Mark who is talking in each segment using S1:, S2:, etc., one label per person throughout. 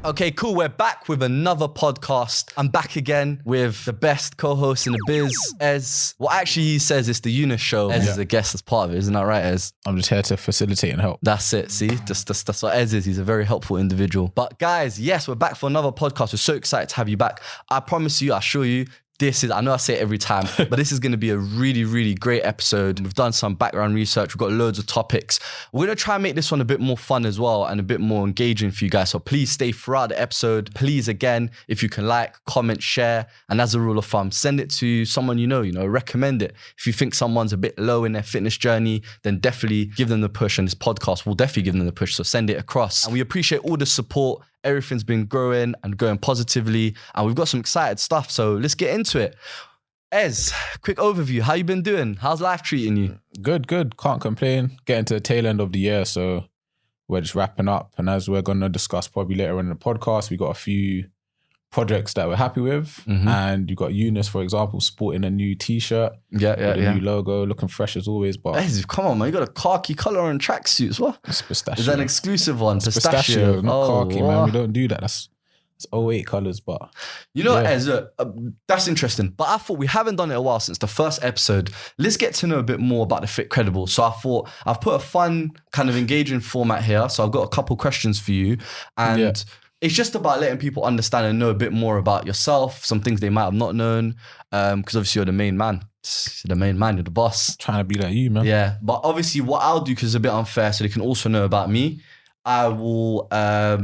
S1: Okay, cool. We're back with another podcast. I'm back again with the best co-host in the biz, Ez. Well, actually, he says it's the Eunice show. Ez is a guest as part of it. Isn't that right, Ez?
S2: I'm just here to facilitate and help.
S1: That's it. See, that's what Ez is. He's a very helpful individual. But guys, yes, we're back for another podcast. We're so excited to have you back. I promise you, I assure you, I know I say it every time, but this is going to be a really, really great episode. We've done some background research. We've got loads of topics. We're going to try and make this one a bit more fun as well and a bit more engaging for you guys. So please stay throughout the episode. Please, again, if you can like, comment, share, and as a rule of thumb, send it to someone you know, recommend it. If you think someone's a bit low in their fitness journey, then definitely give them the push, and this podcast will definitely give them the push. So send it across. And we appreciate all the support. Everything's been growing and going positively, and we've got some excited stuff. So let's get into it. Ez, quick overview. How you been doing? How's life treating you?
S2: Good. Can't complain. Getting to the tail end of the year, so we're just wrapping up. And as we're going to discuss probably later on in the podcast, we got a few projects that we're happy with. And you got Eunice, for example, sporting a new t-shirt. With a new logo, looking fresh as always. But
S1: Ez, come on, man. You got a khaki color on tracksuits. What?
S2: It's pistachio.
S1: Is that an exclusive one?
S2: It's pistachio, not khaki, man. We don't do that. It's 08 colors, but...
S1: Ez, that's interesting. But I thought we haven't done it a while since the first episode. Let's get to know a bit more about the Fitcredibles. So I thought I've put a fun, kind of engaging format here. So I've got a couple questions for you. And... It's just about letting people understand and know a bit more about yourself, some things they might have not known, because obviously you're the main man. You're the main man, you're the boss.
S2: Trying to be like you, man.
S1: Yeah, but obviously what I'll do, because it's a bit unfair, so they can also know about me, I will, I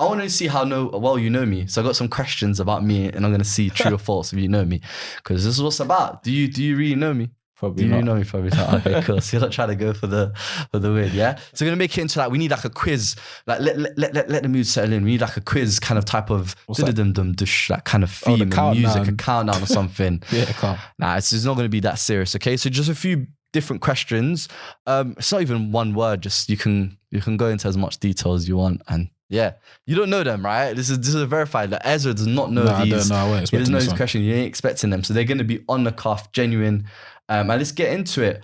S1: want to see how well you know me. So I got some questions about me, and I'm going to see true or false if you know me, because this is what it's about. Do you really know me?
S2: Probably
S1: Do you
S2: not.
S1: know me? Probably not. Okay, cool. So you're not trying to go for the win, yeah? So we're going to make it into we need like a quiz. Like let the mood settle in. We need like a quiz kind of type of that kind of theme and music, a countdown or something.
S2: Calm.
S1: Nah, it's not going to be that serious, okay? So just a few different questions. It's not even one word. Just you can go into as much detail as you want, and yeah, you don't know them, right? This is a verified. Like Ezra does not know these.
S2: I won't
S1: he doesn't know these questions. You ain't expecting them, so they're going to be on the cuff, genuine. And let's get into it.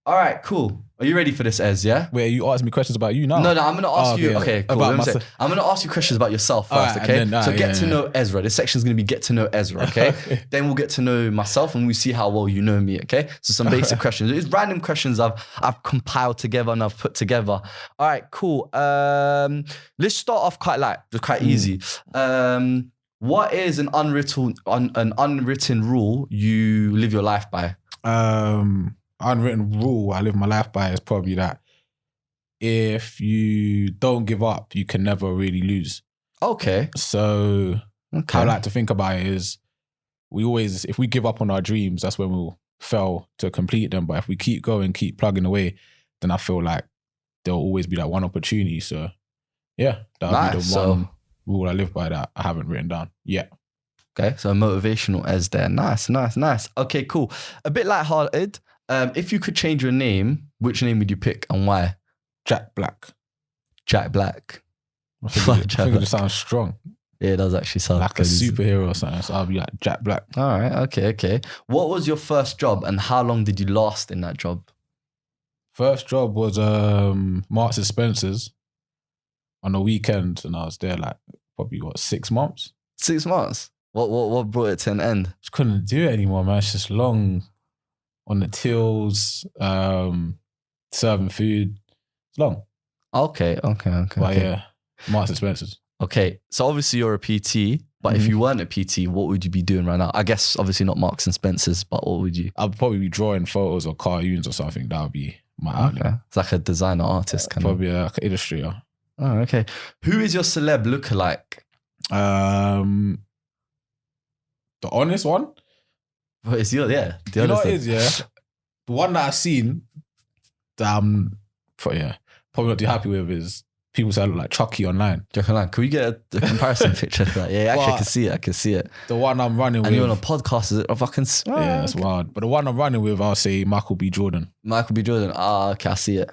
S1: All right, cool. Are you ready for this, Ez? Yeah.
S2: Wait, you asking me questions about you now?
S1: No, I'm going to ask you. Okay, cool. I'm going to ask you questions about yourself first.
S2: Right,
S1: okay.
S2: Then,
S1: so get to know Ezra. This section is going to be get to know Ezra. Okay. Then we'll get to know myself, and we see how well you know me. Okay. So some basic questions. It's random questions I've compiled together and I've put together. All right, cool. Let's start off quite easy. What is an unwritten rule you live your life by?
S2: Unwritten rule I live my life by is probably that if you don't give up, you can never really lose.
S1: Okay.
S2: So how I like to think about it is if we give up on our dreams, that's when we'll fail to complete them. But if we keep going, keep plugging away, then I feel like there'll always be that one opportunity. So yeah, that'll be the one rule I live by that I haven't written down yet.
S1: Okay, so motivational as there. Nice. Okay, cool. A bit lighthearted. If you could change your name, which name would you pick and why?
S2: Jack Black.
S1: Jack Black.
S2: I think it just sounds strong.
S1: Yeah, it does actually sound
S2: like a superhero or something. So I'll be like Jack Black.
S1: All right, okay. What was your first job and how long did you last in that job?
S2: First job was Marks and Spencer's on the weekend, and I was there like probably 6 months.
S1: 6 months? What brought it to an end?
S2: Just couldn't do it anymore, man. It's just long on the tills, serving food. It's long.
S1: Okay.
S2: But yeah, Marks and Spencer's.
S1: Okay, so obviously you're a PT, but if you weren't a PT, what would you be doing right now? I guess obviously not Marks and Spencer's, but what would you?
S2: I'd probably be drawing photos or cartoons or something. That would be my outlet.
S1: Okay. It's like a designer artist kind
S2: probably like an illustrator.
S1: Oh, okay. Who is your celeb lookalike?
S2: The honest one?
S1: What is your, yeah.
S2: You know what it is, yeah? The one that I've seen that I'm probably not too happy with is people say I look like Chucky online.
S1: Chucky online. Can we get a comparison picture for that? Yeah, actually I can see it.
S2: The one I'm running with.
S1: And you're on a podcast, is it? If I can...
S2: Yeah, that's wild. But the one I'm running with, I'll say Michael B. Jordan.
S1: Michael B. Jordan. Ah, okay, I see it.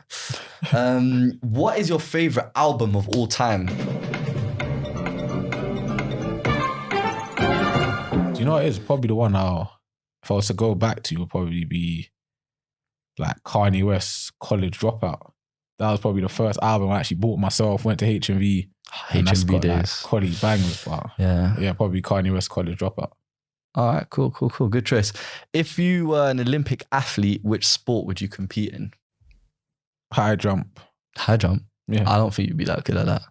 S1: What is your favorite album of all time?
S2: Do you know what it is? Probably the one if I was to go back to, would probably be like Kanye West's College Dropout. That was probably the first album I actually bought myself. Went to HMV.
S1: HMV days.
S2: Like college bangers, but yeah, probably Kanye West College Dropout.
S1: All right, cool. Good choice. If you were an Olympic athlete, which sport would you compete in?
S2: High jump.
S1: High jump?
S2: Yeah.
S1: I don't think you'd be that good at that.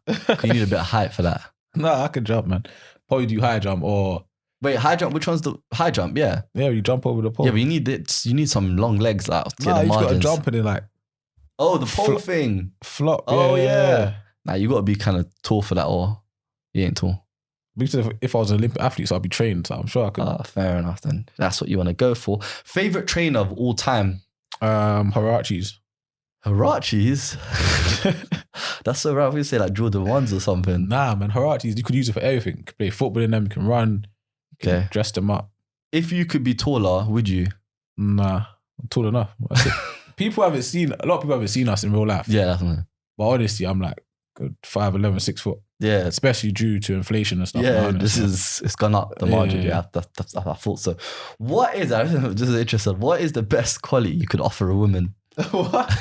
S1: You need a bit of height for that.
S2: No, I can jump, man. Probably do high jump or...
S1: Wait, high jump? Which one's the high jump? Yeah.
S2: Yeah, you jump over the pole.
S1: Yeah, but you need some long legs, like, to get the
S2: you just got to
S1: margins.
S2: jump and then like...
S1: Oh, the pole thing.
S2: Flop.
S1: Oh, yeah. Nah, you got to be kind of tall for that, or you ain't tall.
S2: Because if I was an Olympic athlete, so I'd be trained, so I'm sure I could.
S1: Fair enough then. That's what you want to go for. Favorite trainer of all time?
S2: Huaraches.
S1: Huaraches? That's so rare. We say like Jordan 1s or something.
S2: Nah, man. Huaraches, you could use it for everything. You could play football in them, you can run, you can dress them up.
S1: If you could be taller, would you?
S2: Nah, I'm tall enough. A lot of people haven't seen us in real life.
S1: Yeah, definitely.
S2: But honestly, I'm like good 5'11", 6 foot.
S1: Yeah.
S2: Especially due to inflation and stuff.
S1: Yeah, it's gone up the margin. Yeah, I thought so. What is, I'm just interested, what is the best quality you could offer a woman?
S2: What?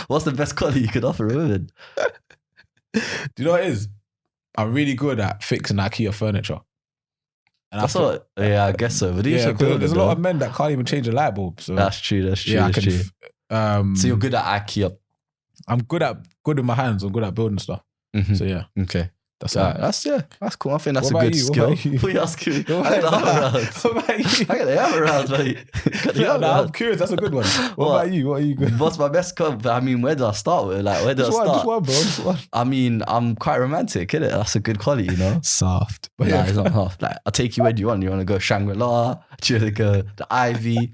S1: What's the best quality you could offer a woman?
S2: Do you know what it is? I'm really good at fixing IKEA furniture. And
S1: I guess so. But
S2: there's a lot of men that can't even change a light bulb. So
S1: that's true.
S2: Yeah,
S1: that's true. So you're good at IKEA.
S2: I'm good with my hands. I'm good at building stuff. Mm-hmm. So yeah.
S1: Okay. That's cool. I think that's a good skill. What are you asking me? I got the hammer round, mate.
S2: I'm curious. That's a good one. What about you? What are you good?
S1: What's my best? I mean, where do I start with? Like, where do I start?
S2: Just one, bro. Just one.
S1: I mean, I'm quite romantic, innit? That's a good quality, you know.
S2: Soft,
S1: but it's not half. Like, I'll take you where you want. You want to go Shangri-La? Do you want to go the Ivy? You know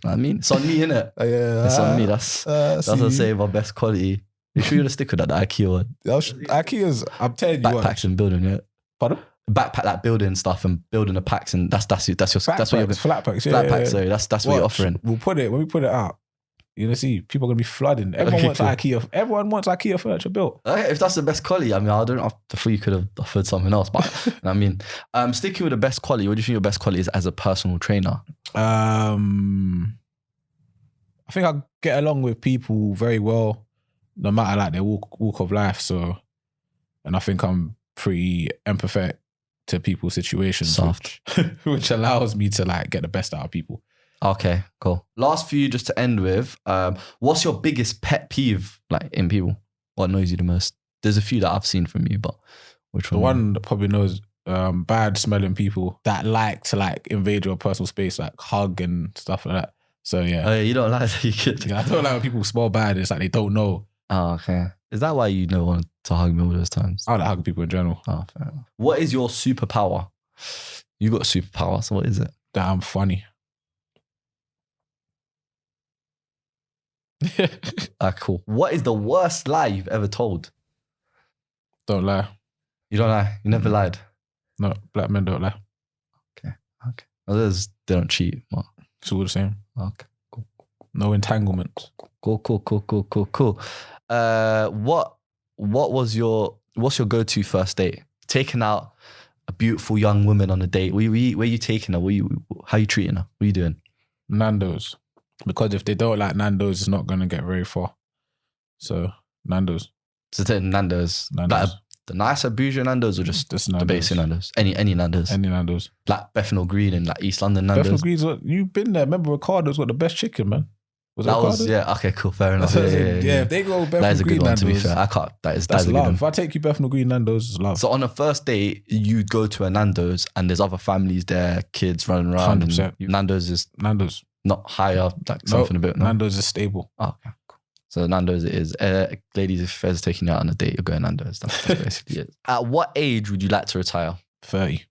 S1: what I mean, it's on me, innit?
S2: Yeah,
S1: it's on me. That's what I say. My best quality. You sure you're gonna stick with that, the IKEA one?
S2: IKEA's, I'm telling you,
S1: backpacks and building, yeah.
S2: Pardon?
S1: Backpack, like building stuff and building the packs, and that's what you're
S2: flat packs.
S1: Flat packs. Sorry, that's what you're offering.
S2: When we put it out, you're gonna see people are gonna be flooding. Everyone wants IKEA. Everyone wants IKEA furniture built.
S1: Okay, if that's the best quality, I mean, I thought you could have offered something else, but I mean, sticking with the best quality. What do you think your best quality is as a personal trainer?
S2: I think I get along with people very well, no matter like their walk of life. So, and I think I'm pretty empathetic to people's situations, which allows me to like get the best out of people.
S1: Okay, cool. Last few just to end with, what's your biggest pet peeve like in people? What annoys you the most? There's a few that I've seen from you, but which one?
S2: The one that probably knows bad smelling people that like to like invade your personal space, like hug and stuff like that. So yeah.
S1: Oh yeah, you don't like that you could.
S2: Yeah, I don't like when people smell bad. It's like they don't know.
S1: Oh, okay. Is that why you don't want to hug me all those times?
S2: I like hugging people in general.
S1: Oh, fair enough. What is your superpower? You got a superpower, so what is it?
S2: That I'm funny.
S1: Cool. What is the worst lie you've ever told?
S2: Don't lie.
S1: You don't lie? You never lied?
S2: No, black men don't lie.
S1: Okay. Others, they don't cheat. What?
S2: It's all the same.
S1: Okay. Cool.
S2: No entanglements.
S1: Cool. What's your go-to first date? Taking out a beautiful young woman on a date. Where you taking her? How you treating her? What are you doing?
S2: Nando's. Because if they don't like Nando's, it's not going to get very far. So, Nando's.
S1: So, Nando's. Like the nicer bougie Nando's or just
S2: Nando's.
S1: The basic Nando's? Any Nando's?
S2: Any Nando's.
S1: Like Bethnal Green and like East London Nando's.
S2: Bethnal Green's, you've been there. Remember Ricardo's got the best chicken, man.
S1: Yeah, okay, cool, fair enough.
S2: Yeah, if they go Bethnal Green
S1: that is a good one,
S2: Nando's,
S1: to be fair. I can't. That's
S2: love.
S1: A good one.
S2: If I take you Bethnal Green Nando's, it's love.
S1: So on a first date, you go to a Nando's and there's other families there, kids running around.
S2: 100%.
S1: Nando's is not higher, like something a bit. No?
S2: Nando's is stable.
S1: Oh, okay, cool. So Nando's it is. Ladies, if Fez taking you out on a date, you're going Nando's. That's basically it. At what age would you like to retire?
S2: 30.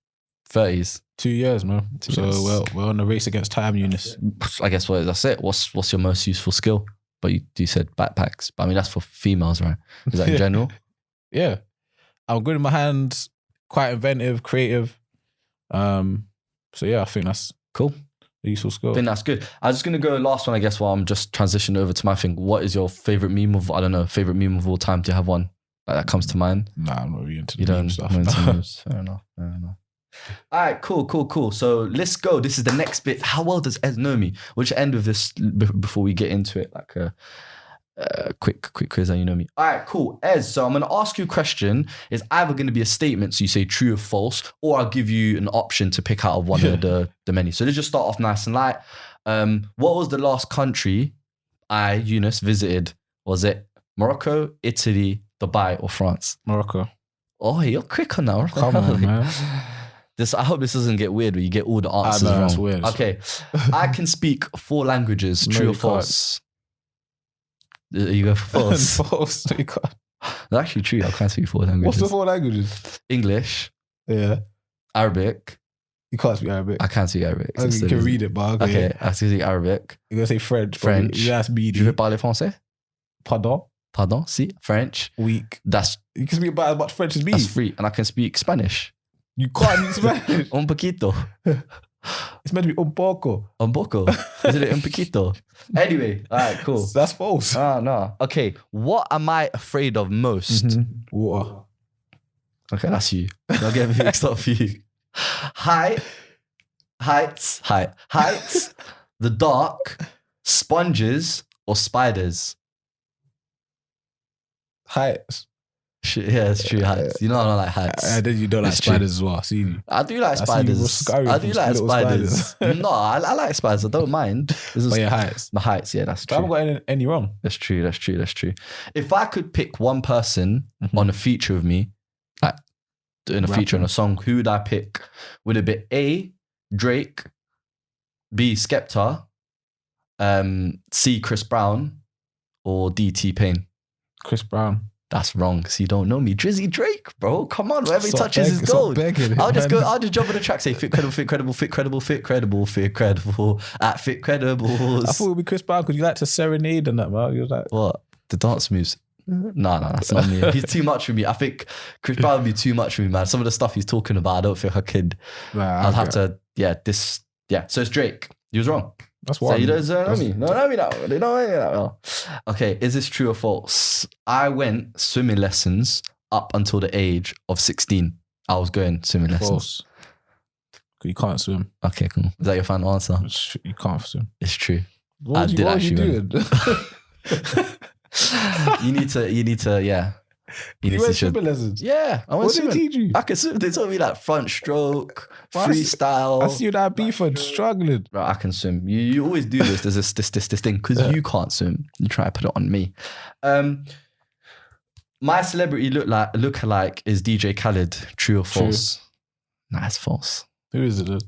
S1: 30s.
S2: 2 years, man. So we're on the race against time, Eunice.
S1: I guess that's it. What's your most useful skill? But you said backpacks. But I mean, that's for females, right? Is that in general?
S2: Yeah. I'm good in my hands, quite inventive, creative. So yeah, I think that's
S1: cool.
S2: A useful skill.
S1: I think that's good. I'm just going to go last one, I guess, while I'm just transitioning over to my thing. What is your favorite meme of all time? Do you have one that comes to mind?
S2: Nah, I'm not really into the meme stuff.
S1: Fair enough. All right, cool. So let's go. This is the next bit. How well does Ed know me? We'll just end with this before we get into it. Like quick quiz and you know me. All right, cool. Ez, so I'm going to ask you a question. It's either going to be a statement, so you say true or false, or I'll give you an option to pick out of one of the many. So let's just start off nice and light. What was the last country Eunice, visited? Was it Morocco, Italy, Dubai, or France?
S2: Morocco.
S1: Oh, you're quick on that.
S2: Come on, man.
S1: I hope this doesn't get weird where you get all the answers wrong.
S2: That's weird.
S1: Okay. I can speak 4 languages.
S2: No,
S1: True or
S2: you
S1: false? You go for false.
S2: False. No, you can't.
S1: That's actually true. I can speak 4 languages.
S2: What's the 4 languages?
S1: English,
S2: Yeah.
S1: Arabic.
S2: You can't speak Arabic.
S1: I can't speak Arabic.
S2: I think you can read it, but okay.
S1: Okay, I can speak Arabic.
S2: You're going to say French.
S1: French.
S2: You ask me.
S1: Je veux parler français?
S2: Pardon?
S1: Pardon? Si? French.
S2: Weak.
S1: You
S2: can speak about as much French as me.
S1: That's free. And I can speak Spanish.
S2: You can't speak Spanish.
S1: Un poquito.
S2: It's meant to be un poco.
S1: Un poco. Isn't it un poquito? Anyway, all right, cool.
S2: That's false.
S1: No. Okay, what am I afraid of most?
S2: Mm-hmm. Water.
S1: Okay, that's you. Don't get me mixed up for you. Heights, the dark, sponges, or spiders?
S2: Heights.
S1: Yeah, it's true, heights. You know I don't like heights.
S2: And then you don't like
S1: It's
S2: spiders as well. I see you.
S1: I do like spiders. I do like spiders. No, I like spiders. I don't mind.
S2: But yeah, heights.
S1: My heights, yeah, that's true.
S2: I haven't got any wrong.
S1: That's true. If I could pick one person on a feature of me, like doing a feature on a song, who would I pick? Would it be A, Drake, B, Skepta, C, Chris Brown, or D, T-Pain?
S2: Chris Brown.
S1: That's wrong, because you don't know me. Drizzy Drake, bro. Come on, wherever he touches is gold. I'll just jump on the track, say Fitcredible at Fitcredibles.
S2: I thought it would be Chris Brown because you like to serenade and that, man. You was like,
S1: what? The dance moves? No, that's not me. He's too much for me. I think Chris Brown would be too much for me, man. Some of the stuff he's talking about, I don't think I could. I'd have to, So it's Drake. You was wrong.
S2: That's why.
S1: So you don't know me. Don't know me that well. They don't know me that well. Okay, is this true or false? I went swimming lessons up until the age of 16. I was going swimming lessons. False.
S2: You can't swim.
S1: Okay, cool. Is that your final answer?
S2: You can't swim.
S1: It's true.
S2: What did you do?
S1: You need to, yeah.
S2: You went swimming lessons?
S1: Yeah, I went swimming.
S2: What did they teach you?
S1: I can swim. They told me like front stroke, freestyle.
S2: I see you that beef and struggling.
S1: Bro, I can swim. You always do this. There's this thing because you can't swim. You try to put it on me. My celebrity lookalike is DJ Khaled. True or false? Nah, it's false.
S2: Who is it?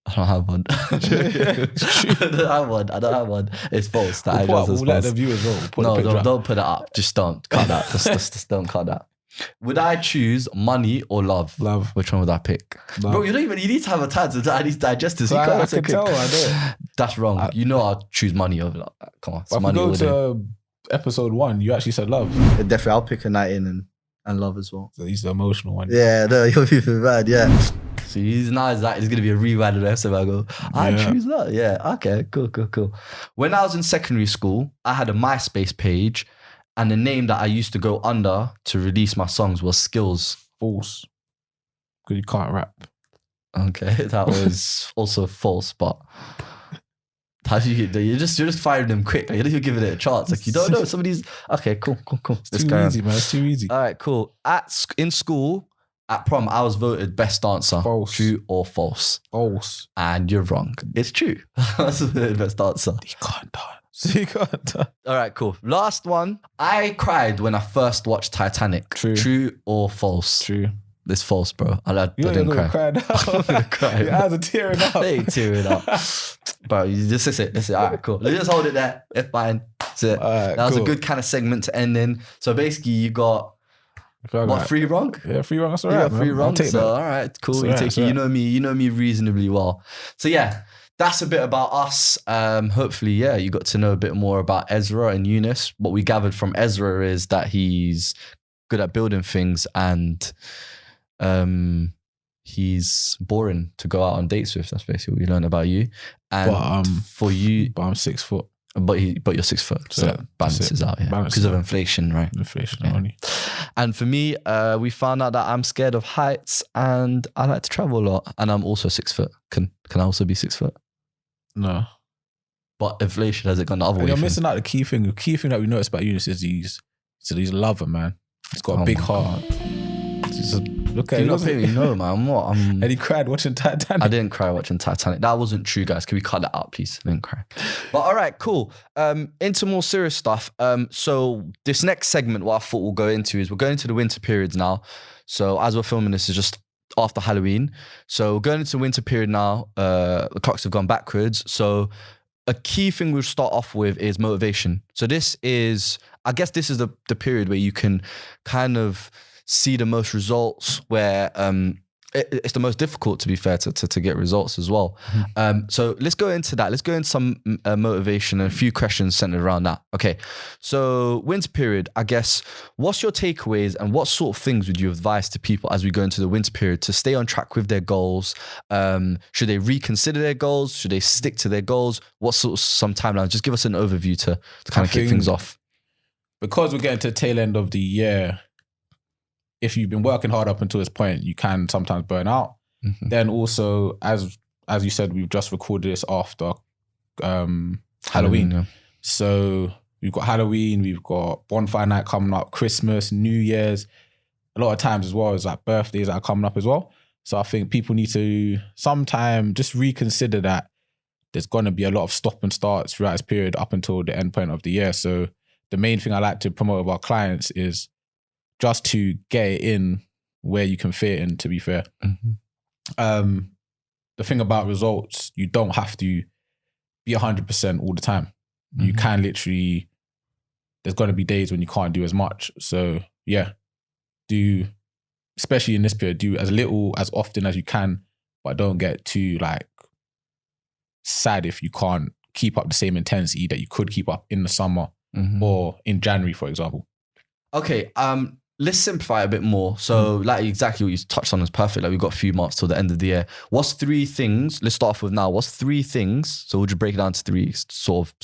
S1: I don't have one. I don't have one. It's false.
S2: We'll let the viewers know.
S1: Don't put it up. Just don't cut that. Just don't cut that. Would I choose money or love?
S2: Love.
S1: Which one would I pick?
S2: Love.
S1: Bro, you need to have a time to at least digest this.
S2: I can tell. I don't.
S1: That's wrong. I'll choose money over love. Come on.
S2: If we go to episode 1, you actually said love.
S1: Definitely, I'll pick a night in and love as well.
S2: So he's the emotional one.
S1: Yeah, no, you'll be bad. Yeah. So he's nice. That is going to be a rewind of the episode. I go, I choose that. Yeah. Okay. Cool. When I was in secondary school, I had a MySpace page, and the name that I used to go under to release my songs was Skills.
S2: False. Because you can't rap.
S1: Okay, that was also false. But how do you're just firing them quick. Like, you don't even giving it a chance. Like you don't know some of these. Okay. Cool.
S2: It's too easy, man. It's too easy.
S1: All right. Cool. In school. At prom, I was voted best answer.
S2: False.
S1: True or false?
S2: False.
S1: And you're wrong. It's true. That's the best answer.
S2: You can't dance.
S1: All right, cool. Last one. I cried when I first watched Titanic. True or false?
S2: True.
S1: It's false, bro. I didn't cry.
S2: I'm gonna cry. Your eyes are tearing up.
S1: They ain't tearing up. Bro, this is it. All right, cool. Let's just hold it there. It's fine. That's it.
S2: Right,
S1: that was a good kind of segment to end in. So basically, you got... What, 3 wrong?
S2: Yeah, 3 wrong. That's all right.
S1: 3 wrong. So, all right, cool. You know me. You know me reasonably well. So yeah, that's a bit about us. Hopefully, yeah, you got to know a bit more about Ezra and Eunice. What we gathered from Ezra is that he's good at building things, and he's boring to go out on dates with. That's basically what we learned about you. And for you,
S2: but I'm 6 foot.
S1: But you're 6 foot, so that balances out, yeah. Because of inflation, right?
S2: Inflation only.
S1: And for me, we found out that I'm scared of heights and I like to travel a lot. And I'm also 6 foot. Can I also be 6 foot?
S2: No.
S1: But inflation has it gone the other way?
S2: You're missing out the key thing. The key thing that we noticed about Eunice is he's a lover, man. He's got a big heart. Look at
S1: it. You know, man.
S2: And he cried watching Titanic.
S1: I didn't cry watching Titanic. That wasn't true, guys. Can we cut that out, please? I didn't cry. But all right, cool. Into more serious stuff. So this next segment, what I thought we'll go into is we're going into the winter periods now. So as we're filming this, is just after Halloween. So going into the winter period now, the clocks have gone backwards. So a key thing we'll start off with is motivation. So this is, I guess this is the period where you can kind of see the most results, where it's the most difficult, to be fair, to get results as well. So let's go into that. Let's go into some motivation and a few questions centered around that. Okay, so winter period, I guess, what's your takeaways and what sort of things would you advise to people as we go into the winter period to stay on track with their goals? Should they reconsider their goals? Should they stick to their goals? What sort of some timelines? Just give us an overview to kind of kick things off.
S2: Because we're getting to the tail end of the year, if you've been working hard up until this point, you can sometimes burn out. Then also, as you said, we've just recorded this after Halloween.
S1: Yeah.
S2: So we've got Halloween, we've got bonfire night coming up, Christmas, New Year's. A lot of times as well as like birthdays that are coming up as well. So I think people need to sometime just reconsider that there's going to be a lot of stop and starts throughout this period up until the end point of the year. So the main thing I like to promote with our clients is just to get it in where you can fit in, to be fair. The thing about results, you don't have to be 100% all the time. You can literally, there's going to be days when you can't do as much. So yeah, especially in this period, do as little, as often as you can, but don't get too like sad if you can't keep up the same intensity that you could keep up in the summer or in January, for example.
S1: Okay, let's simplify a bit more. So like exactly what you touched on is perfect. Like we've got a few months till the end of the year. What's 3 things, let's start off with now. What's 3 things, so we'll just break it down to 3 sort of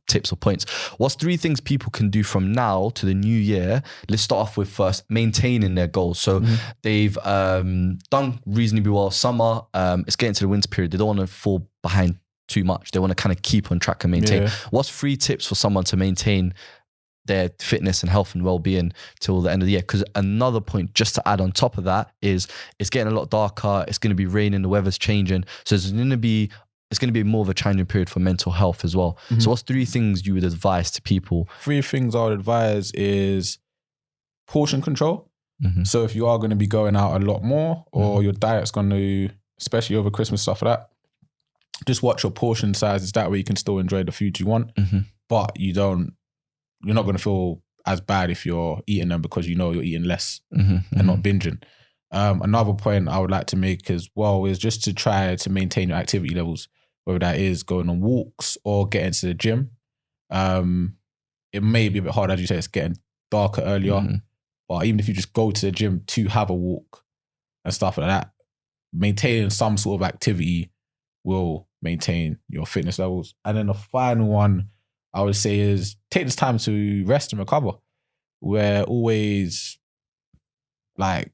S1: tips or points. What's 3 things people can do from now to the new year? Let's start off with first, maintaining their goals. So they've done reasonably well summer. It's getting to the winter period. They don't want to fall behind too much. They want to kind of keep on track and maintain. Yeah. What's 3 tips for someone to maintain their fitness and health and well-being till the end of the year? Because another point just to add on top of that is it's getting a lot darker, it's going to be raining, the weather's changing, so it's going to be more of a challenging period for mental health as well. So what's 3 things you would advise to people?
S2: 3 things I would advise is portion control. So if you are going to be going out a lot more, or your diet's going to, especially over Christmas, stuff like that, just watch your portion sizes. That way you can still enjoy the food you want, but you're not going to feel as bad if you're eating them because you know you're eating less and not binging. Another point I would like to make as well is just to try to maintain your activity levels, whether that is going on walks or getting to the gym. It may be a bit hard, as you say, it's getting darker earlier, but even if you just go to the gym to have a walk and stuff like that, maintaining some sort of activity will maintain your fitness levels. And then the final one I would say is take this time to rest and recover. We're always like,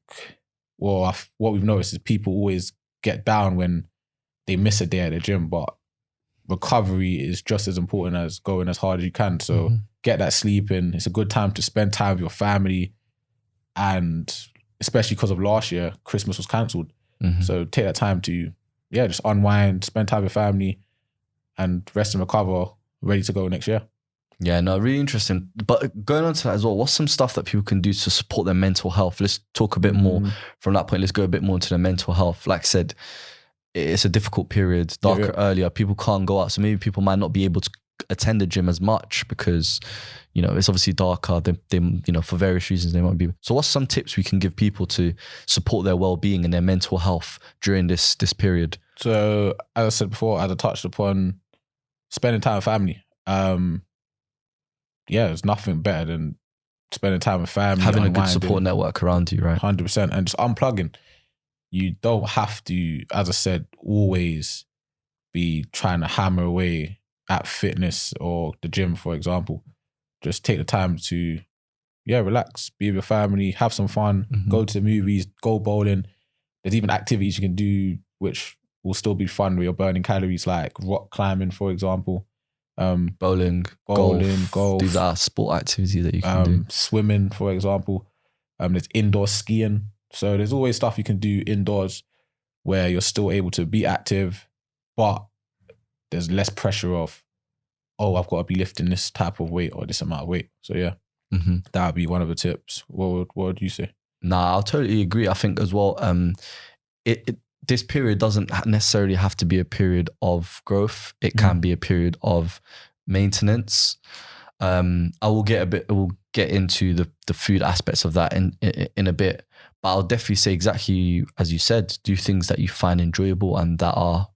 S2: well, what we've noticed is people always get down when they miss a day at the gym, but recovery is just as important as going as hard as you can. So get that sleep in. It's a good time to spend time with your family, and especially because of last year, Christmas was cancelled. So take that time to, just unwind, spend time with family, and rest and recover, ready to go next year.
S1: Yeah, no, really interesting. But going on to that as well, what's some stuff that people can do to support their mental health? Let's talk a bit more from that point. Let's go a bit more into their mental health. Like I said, it's a difficult period, darker earlier. People can't go out. So maybe people might not be able to attend the gym as much because, it's obviously darker. They for various reasons they might be. So what's some tips we can give people to support their well-being and their mental health during this period?
S2: So as I said before, as I touched upon, spending time with family. There's nothing better than spending time with family.
S1: Having a good support network around you, right?
S2: 100%. And just unplugging. You don't have to, as I said, always be trying to hammer away at fitness or the gym, for example. Just take the time to, relax, be with your family, have some fun, go to the movies, go bowling. There's even activities you can do which will still be fun where you're burning calories, like rock climbing, for example.
S1: Bowling, golf. These are sport activities that you can do.
S2: Swimming, for example. There's indoor skiing. So there's always stuff you can do indoors where you're still able to be active, but there's less pressure of, oh, I've got to be lifting this type of weight or this amount of weight. So yeah, that would be one of the tips. What would you say?
S1: Nah, I'll totally agree. I think as well, this period doesn't necessarily have to be a period of growth. It can be a period of maintenance. We'll get into the food aspects of that in a bit, but I'll definitely say exactly as you said, do things that you find enjoyable and that are,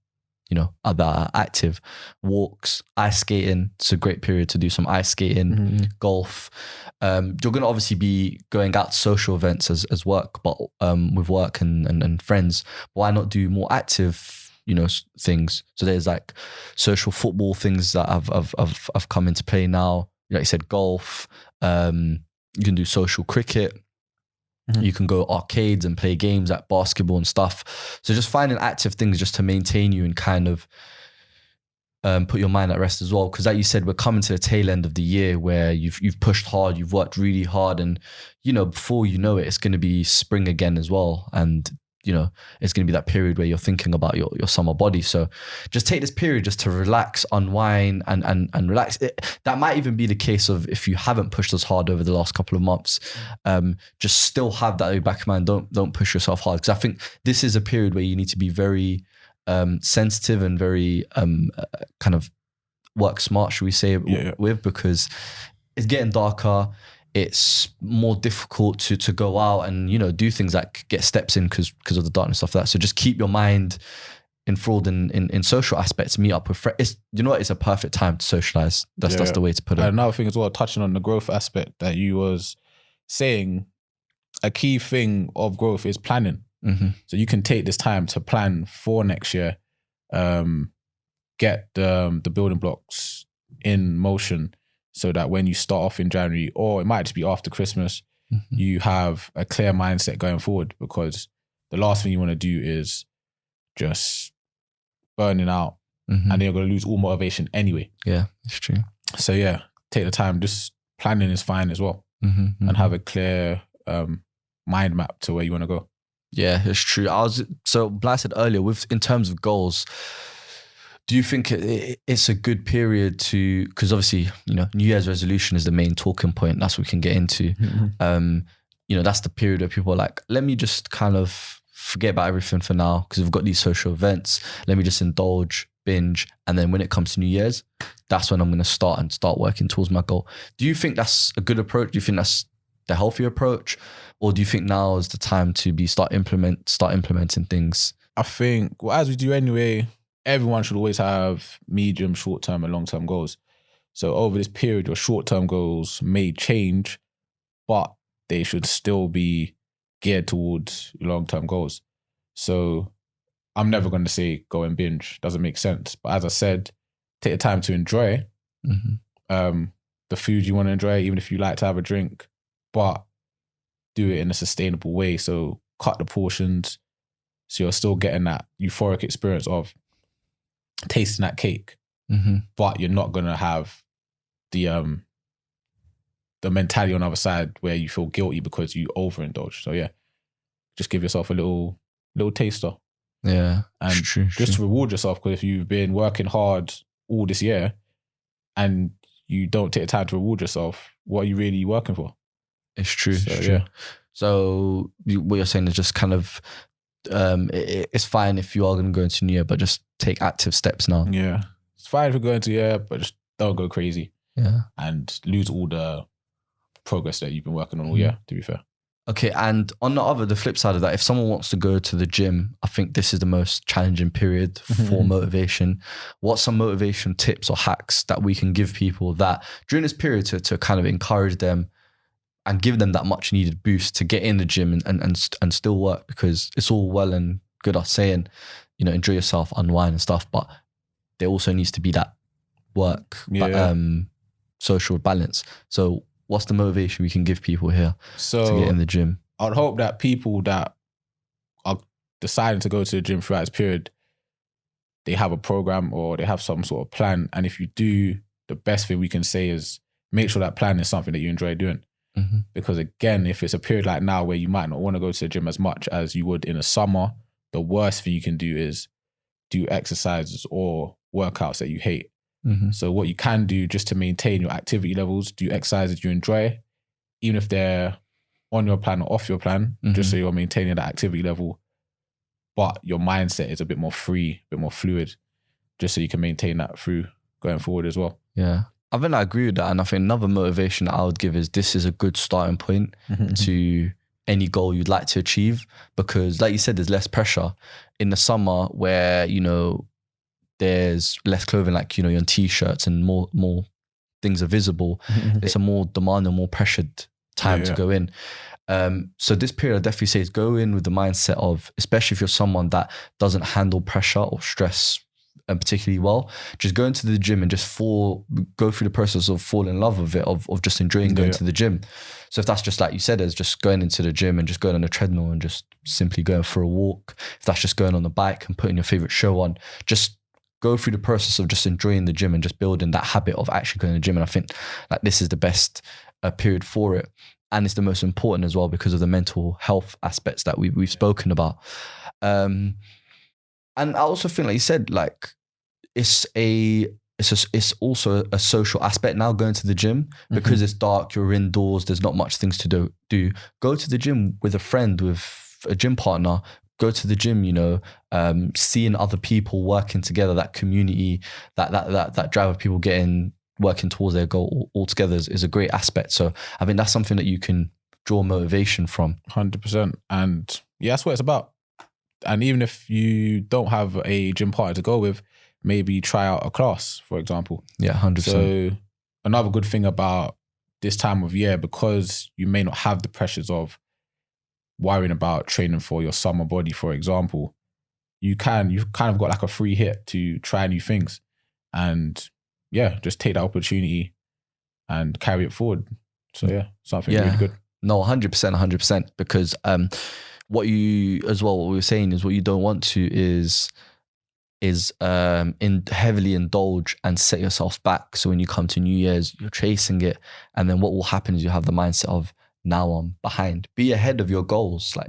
S1: that are active. Walks, ice skating. It's a great period to do some ice skating, golf. You're going to obviously be going out to social events as work, but with work and friends. Why not do more active, things? So there's like social football things that have come into play now. Like you said, golf. You can do social cricket. You can go arcades and play games like basketball and stuff. So just finding active things just to maintain you and kind of put your mind at rest as well. Because like you said, we're coming to the tail end of the year where you've pushed hard, you've worked really hard, and before you know it, it's going to be spring again as well. And it's going to be that period where you're thinking about your summer body. So just take this period just to relax, unwind and relax. That might even be the case of if you haven't pushed as hard over the last couple of months, just still have that in your back of mind. Don't push yourself hard. Because I think this is a period where you need to be very sensitive and very kind of work smart, should we say, with, because it's getting darker. It's more difficult to go out and, do things like get steps in because of the darkness of that. So just keep your mind enthralled in social aspects, meet up with friends. It's a perfect time to socialize. That's the way to put it.
S2: And another thing as well, touching on the growth aspect that you was saying, a key thing of growth is planning. So you can take this time to plan for next year, get the building blocks in motion, so that when you start off in January, or it might just be after Christmas, you have a clear mindset going forward, because the last thing you want to do is just burning out and then you're going to lose all motivation anyway.
S1: Yeah, it's true. So
S2: yeah, take the time. Just planning is fine as well, and have a clear mind map to where you want to go.
S1: Yeah, it's true. Like I said earlier, in terms of goals, do you think it's a good period to, because obviously, New Year's resolution is the main talking point. That's what we can get into. That's the period where people are like, let me just kind of forget about everything for now because we've got these social events. Let me just indulge, binge. And then when it comes to New Year's, that's when I'm going to start working towards my goal. Do you think that's a good approach? Do you think that's the healthier approach? Or do you think now is the time to start implementing things?
S2: I think, as we do anyway, everyone should always have medium, short-term and long-term goals. So over this period, your short-term goals may change, but they should still be geared towards your long-term goals. So I'm never going to say go and binge. Doesn't make sense. But as I said, take the time to enjoy the food you want to enjoy, even if you like to have a drink, but do it in a sustainable way. So cut the portions so you're still getting that euphoric experience of tasting that cake, but you're not going to have the mentality on the other side where you feel guilty because you overindulge. So yeah, just give yourself a little taster.
S1: Yeah,
S2: and just reward yourself, because if you've been working hard all this year and you don't take the time to reward yourself, what are you really working for?
S1: It's true.
S2: So,
S1: it's true.
S2: Yeah.
S1: So what you're saying is just kind of it's fine if you are going to go into New Year, but just take active steps now.
S2: Yeah, it's fine if you're going to New Year, but just don't go crazy.
S1: Yeah,
S2: and lose all the progress that you've been working on all year, to be fair.
S1: Okay, and on the flip side of that, if someone wants to go to the gym, I think this is the most challenging period for motivation. What's some motivation tips or hacks that we can give people that during this period to kind of encourage them and give them that much needed boost to get in the gym and still work? Because it's all well and good us saying, enjoy yourself, unwind and stuff, but there also needs to be that work, social balance. So what's the motivation we can give people here to get in the gym?
S2: I'd hope that people that are deciding to go to the gym throughout this period, they have a program or they have some sort of plan. And if you do, the best thing we can say is make sure that plan is something that you enjoy doing.
S1: Mm-hmm.
S2: Because again, if it's a period like now where you might not want to go to the gym as much as you would in the summer, the worst thing you can do is do exercises or workouts that you hate.
S1: Mm-hmm.
S2: So what you can do just to maintain your activity levels, do exercises you enjoy, even if they're on your plan or off your plan, just so you're maintaining that activity level, but your mindset is a bit more free, a bit more fluid, just so you can maintain that through going forward as well.
S1: Yeah. I think I agree with that. And I think another motivation that I would give is this is a good starting point to any goal you'd like to achieve, because like you said, there's less pressure in the summer where, you know, there's less clothing, like, you know, you're on t-shirts and more things are visible. It's a more demanding, more pressured time to go in. So this period, I definitely say is go in with the mindset of, especially if you're someone that doesn't handle pressure or stress particularly well, just go into the gym and just go through the process of fall in love with it, of just enjoying going to the gym. So if that's just like you said, is just going into the gym and just going on a treadmill and just simply going for a walk, if that's just going on the bike and putting your favorite show on, just go through the process of just enjoying the gym and just building that habit of actually going to the gym. And I think like this is the best period for it. And it's the most important as well because of the mental health aspects that we've spoken about. And I also think, like you said, like it's also a social aspect now, going to the gym, because it's dark, you're indoors, there's not much things to do. Go to the gym with a friend, with a gym partner. Go to the gym, you know, seeing other people working together, that community, that drive of people working towards their goal all together is a great aspect. So I think that's something that you can draw motivation from.
S2: 100%. And yeah, that's what it's about. And even if you don't have a gym partner to go with, maybe try out a class, for example.
S1: Yeah, 100%.
S2: So another good thing about this time of year, because you may not have the pressures of worrying about training for your summer body, for example, you've kind of got like a free hit to try new things. And yeah, just take that opportunity and carry it forward. So yeah, something really good.
S1: No, 100%, because what we were saying is what you don't want to is heavily indulge and set yourself back. So when you come to New Year's, you're chasing it, and then what will happen is you have the mindset of, now I'm behind. Be ahead of your goals, like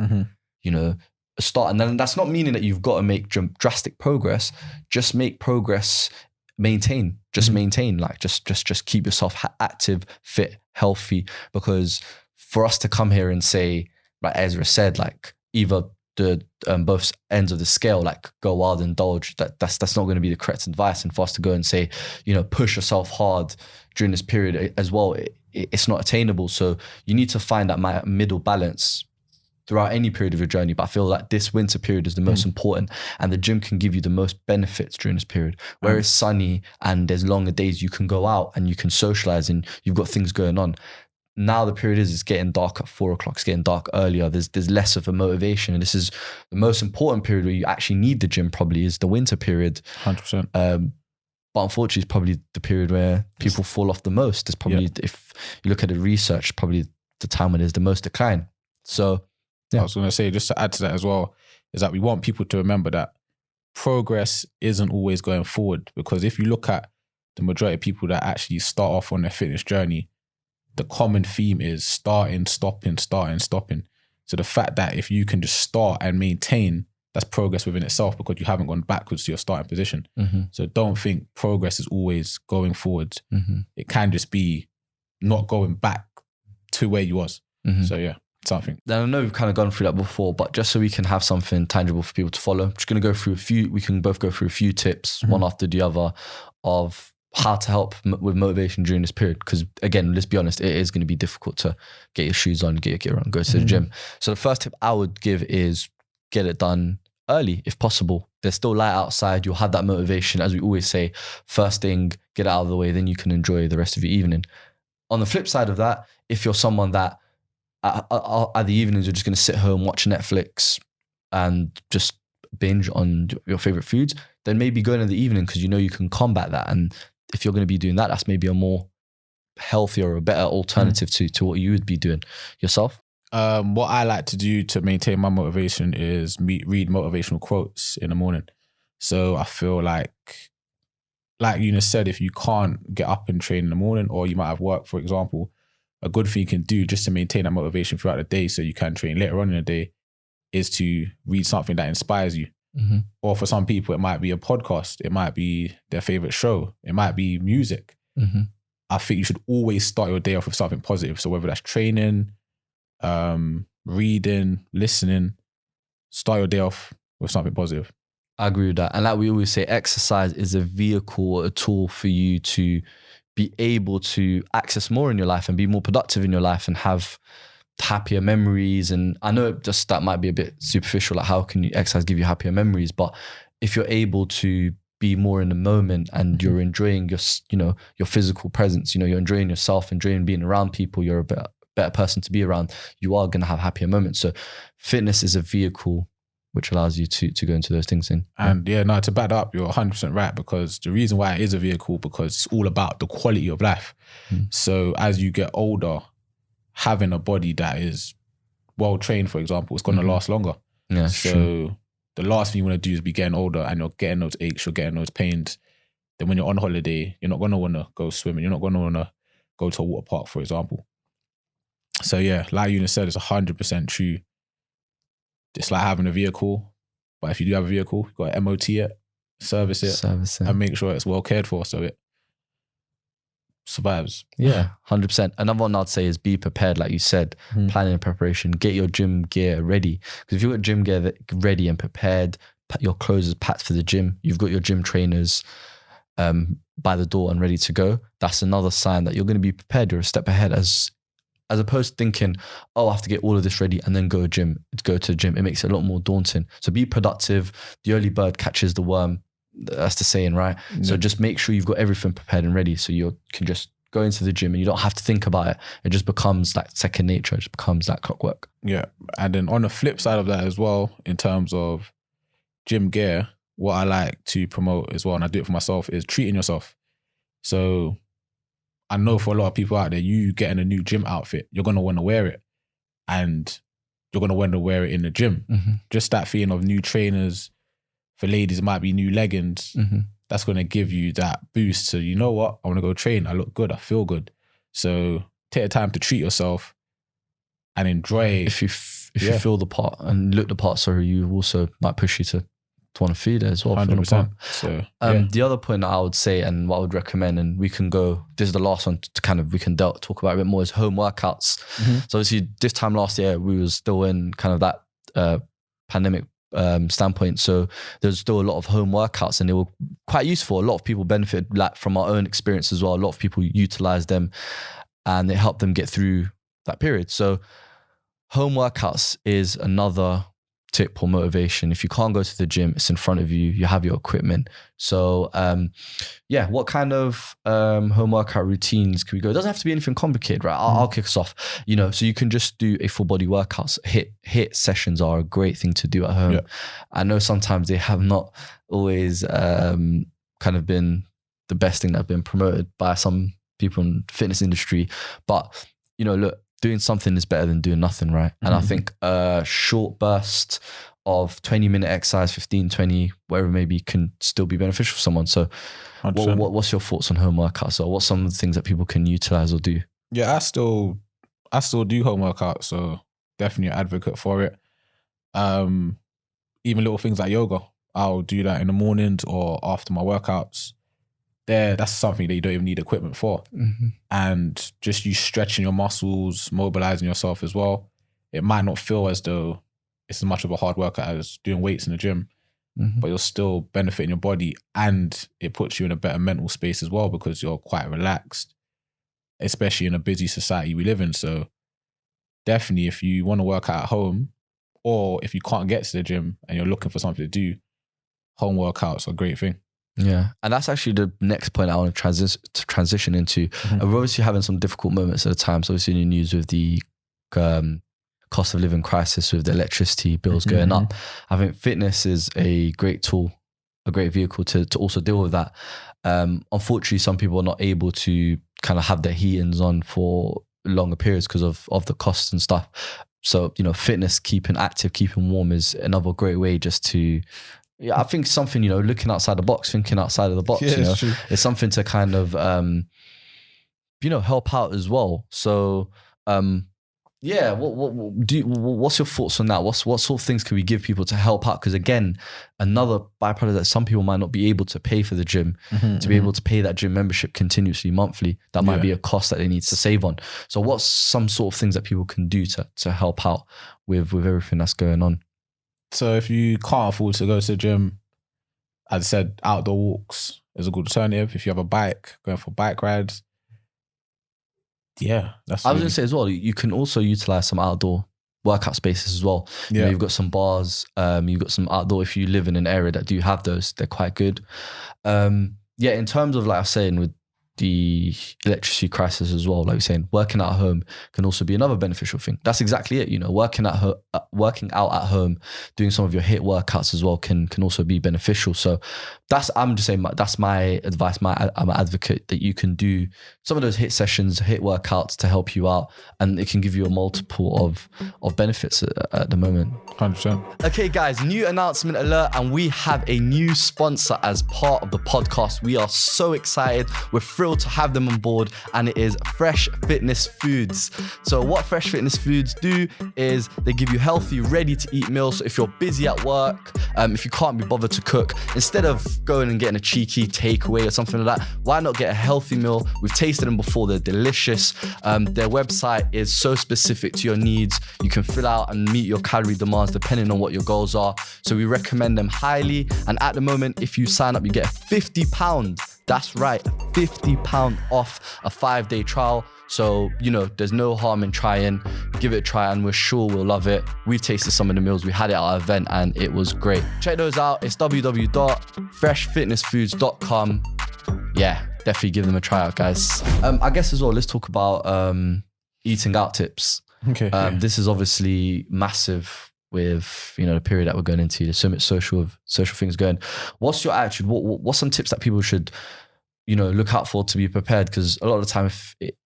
S1: you know, start. And then that's not meaning that you've got to make drastic progress. Just make progress. Maintain. Like just keep yourself active, fit, healthy. Because for us to come here and say, like Ezra said, like either the both ends of the scale, like go wild, indulge, that's not going to be the correct advice. And for us to go and say, you know, push yourself hard during this period as well, it's not attainable. So you need to find that middle balance throughout any period of your journey. But I feel like this winter period is the most important, and the gym can give you the most benefits during this period. Where it's sunny and there's longer days, you can go out and you can socialize and you've got things going on. Now the period is, it's getting dark at 4 o'clock, it's getting dark earlier. There's less of a motivation. And this is the most important period where you actually need the gym, probably is the winter period.
S2: 100%.
S1: But unfortunately, it's probably the period where people fall off the most. It's probably, if you look at the research, probably the time when there's the most decline. So, yeah.
S2: I was going to say, just to add to that as well, is that we want people to remember that progress isn't always going forward. Because if you look at the majority of people that actually start off on their fitness journey, the common theme is starting, stopping. So the fact that if you can just start and maintain, that's progress within itself, because you haven't gone backwards to your starting position. So don't think progress is always going forward. It can just be not going back to where you was. So yeah, something.
S1: Then I know we've kind of gone through that before, but just so we can have something tangible for people to follow, I'm just going to go through we can both go through a few tips, one after the other, of how to help with motivation during this period. Because again, let's be honest, it is going to be difficult to get your shoes on, get your gear on, go to the gym. So the first tip I would give is get it done early if possible. There's still light outside. You'll have that motivation. As we always say, first thing, get it out of the way, then you can enjoy the rest of your evening. On the flip side of that, if you're someone that at the evenings you're just going to sit home, watch Netflix and just binge on your favorite foods, then maybe go in the evening, because you know you can combat that. And if you're going to be doing that, that's maybe a more healthier or a better alternative to what you would be doing yourself.
S2: What I like to do to maintain my motivation is read motivational quotes in the morning. So I feel like Eunice said, if you can't get up and train in the morning, or you might have work, for example, a good thing you can do just to maintain that motivation throughout the day so you can train later on in the day is to read something that inspires you.
S1: Mm-hmm.
S2: Or for some people, it might be a podcast. It might be their favorite show. It might be music.
S1: Mm-hmm.
S2: I think you should always start your day off with something positive. So whether that's training, reading, listening, start your day off with something positive.
S1: I agree with that. And like we always say, exercise is a vehicle, a tool for you to be able to access more in your life and be more productive in your life and have happier memories. And I know just that might be a bit superficial, like how can you exercise give you happier memories? But if you're able to be more in the moment and you're enjoying your physical presence, you're enjoying yourself, enjoying being around people, you're a better person to be around, you are going to have happier moments. So fitness is a vehicle which allows you to go into those things in.
S2: And to back that up, you're 100% right, because the reason why it is a vehicle, because it's all about the quality of life. So as you get older, having a body that is well trained, for example, it's going to last longer.
S1: Yeah.
S2: So
S1: true.
S2: The last thing you want to do is be getting older and you're getting those aches, you're getting those pains. Then when you're on holiday, you're not going to want to go swimming. You're not going to want to go to a water park, for example. So yeah, like Eunice said, it's 100% true. It's like having a vehicle, but if you do have a vehicle, you've got to MOT it, service it, and make sure it's well cared for so it survives.
S1: Yeah, 100%. Another one I'd say is be prepared, like you said, planning and preparation. Get your gym gear ready. Because if you've got gym gear ready and prepared, your clothes is packed for the gym, you've got your gym trainers by the door and ready to go, that's another sign that you're going to be prepared. You're a step ahead as opposed to thinking, oh, I have to get all of this ready and then go to the gym. It makes it a lot more daunting. So be productive. The early bird catches the worm. That's the saying, right? So just make sure you've got everything prepared and ready so you can just go into the gym and you don't have to think about it. It just becomes like second nature. It just becomes like clockwork.
S2: Yeah. And then on the flip side of that as well, in terms of gym gear, what I like to promote as well, and I do it for myself, is treating yourself. So I know for a lot of people out there, you getting a new gym outfit, you're going to want to wear it. And you're going to want to wear it in the gym. Just that feeling of new trainers. For ladies, it might be new leggings. That's going to give you that boost. So you know what? I want to go train. I look good. I feel good. So take the time to treat yourself and enjoy.
S1: If you feel the part and look the part, sorry, you also might push you to want to feed it as well.
S2: 100%. So
S1: the other point I would say and what I would recommend, and we can go, this is the last one to kind of, we can talk about a bit more, is home workouts. So obviously this time last year, we was still in kind of that pandemic standpoint. So there's still a lot of home workouts and they were quite useful. A lot of people benefited from our own experience as well. A lot of people utilized them and it helped them get through that period. So home workouts is another tip or motivation. If you can't go to the gym, it's in front of you, you have your equipment. So what kind of home workout routines can we go? It doesn't have to be anything complicated, right? I'll kick us off. So you can just do a full body workouts. HIIT sessions are a great thing to do at home. I know sometimes they have not always kind of been the best thing that have been promoted by some people in the fitness industry, but look, doing something is better than doing nothing, right? And I think a short burst of 20-minute exercise, 15, 20, whatever it may be, can still be beneficial for someone. So what's your thoughts on home workouts? Or what's some of the things that people can utilize or do?
S2: Yeah, I still do home workouts, so definitely an advocate for it. Even little things like yoga, I'll do that in the mornings or after my workouts. That's something that you don't even need equipment for. And just you stretching your muscles, mobilizing yourself as well. It might not feel as though it's as much of a hard workout as doing weights in the gym, but you're still benefiting your body and it puts you in a better mental space as well because you're quite relaxed, especially in a busy society we live in. So definitely if you want to work out at home or if you can't get to the gym and you're looking for something to do, home workouts are a great thing.
S1: Yeah, and that's actually the next point I want to transition into. We're obviously having some difficult moments at the time. So obviously in the news with the cost of living crisis, with the electricity bills going up. I think fitness is a great tool, a great vehicle to also deal with that. Unfortunately, some people are not able to kind of have their heatings on for longer periods because of the costs and stuff. So, fitness, keeping active, keeping warm is another great way just to Yeah, I think something, looking outside the box, thinking outside of the box,
S2: it's true.
S1: it's something to kind of, help out as well. So, yeah, what's your thoughts on that? What sort of things can we give people to help out? Because again, another byproduct that some people might not be able to pay for the gym, to be able to pay that gym membership continuously monthly, that might be a cost that they need to save on. So what's some sort of things that people can do to help out with everything that's going on?
S2: So if you can't afford to go to the gym, as I said, outdoor walks is a good alternative. If you have a bike, going for bike rides. Yeah,
S1: I was going to say as well, you can also utilize some outdoor workout spaces as well. You've got some bars, you've got some outdoor, if you live in an area that do have those, they're quite good. In terms of, like I was saying, with the electricity crisis as well, like you're saying, working out at home can also be another beneficial thing. That's exactly it. Working out at home, doing some of your HIIT workouts as well can also be beneficial. So I'm just saying that's my advice. I'm an advocate that you can do some of those HIIT sessions, HIIT workouts to help you out, and it can give you a multiple of benefits at the moment.
S2: 100%.
S1: Okay, guys, new announcement alert, and we have a new sponsor as part of the podcast. We are so excited. We're thrilled to have them on board, and it is Fresh Fitness Foods. So what Fresh Fitness Foods do is they give you healthy, ready-to-eat meals. So if you're busy at work, if you can't be bothered to cook, instead of going and getting a cheeky takeaway or something like that, why not get a healthy meal? We've tasted them before. They're delicious. Their website is so specific to your needs. You can fill out and meet your calorie demands depending on what your goals are. So we recommend them highly. And at the moment, if you sign up, you get £50. That's right, £50 off a 5-day trial. So, there's no harm in trying. Give it a try and we're sure we'll love it. We've tasted some of the meals. We had it at our event and it was great. Check those out. It's www.freshfitnessfoods.com. Yeah, definitely give them a try out, guys. I guess as well, let's talk about eating out tips.
S2: Okay.
S1: This is obviously massive with the period that we're going into. There's so much social things going. What's your attitude? What's some tips that people should look out for to be prepared? Because a lot of the time,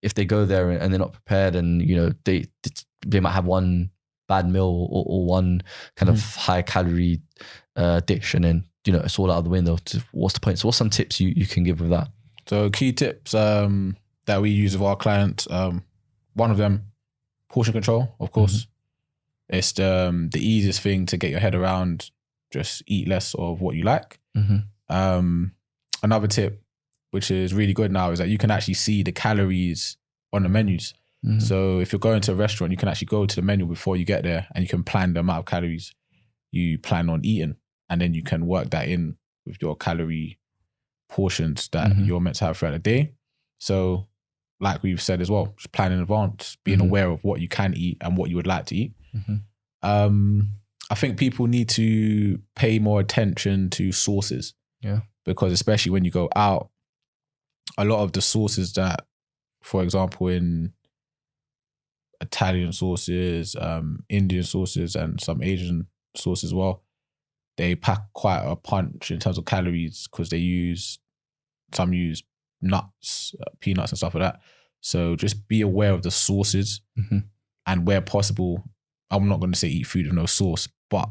S1: if they go there and they're not prepared, and they might have one bad meal or one kind of high calorie dish, and then it's all out of the window. What's the point? So what's some tips you can give with that?
S2: So key tips that we use with our clients. One of them, portion control, of course. It's the easiest thing to get your head around. Just eat less of what you like. Another tip, which is really good now, is that you can actually see the calories on the menus. So if you're going to a restaurant, you can actually go to the menu before you get there and you can plan the amount of calories you plan on eating. And then you can work that in with your calorie portions that you're meant to have throughout the day. So like we've said as well, just plan in advance, being aware of what you can eat and what you would like to eat. I think people need to pay more attention to sauces. Yeah. Because especially when you go out, a lot of the sauces that, for example, in Italian sauces, Indian sauces, and some Asian sauces as well, they pack quite a punch in terms of calories because some use nuts, peanuts and stuff like that. So just be aware of the sauces and where possible, I'm not going to say eat food with no sauce, but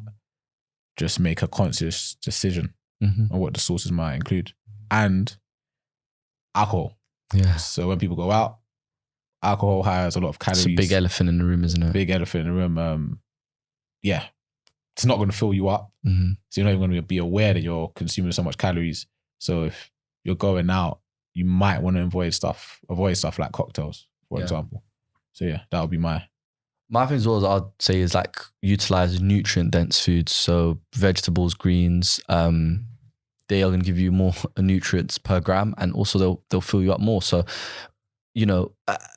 S2: just make a conscious decision on what the sauces might include. And alcohol. Yeah. So when people go out, alcohol has a lot of calories.
S1: It's a big elephant in the room, isn't it?
S2: Big elephant in the room. Yeah. It's not going to fill you up. So you're not even going to be aware that you're consuming so much calories. So if you're going out, you might want to avoid stuff like cocktails, for example. So yeah, that would be my
S1: thing as well, I'd say, is like utilize nutrient dense foods. So vegetables, greens, they are going to give you more nutrients per gram, and also they'll fill you up more. So, and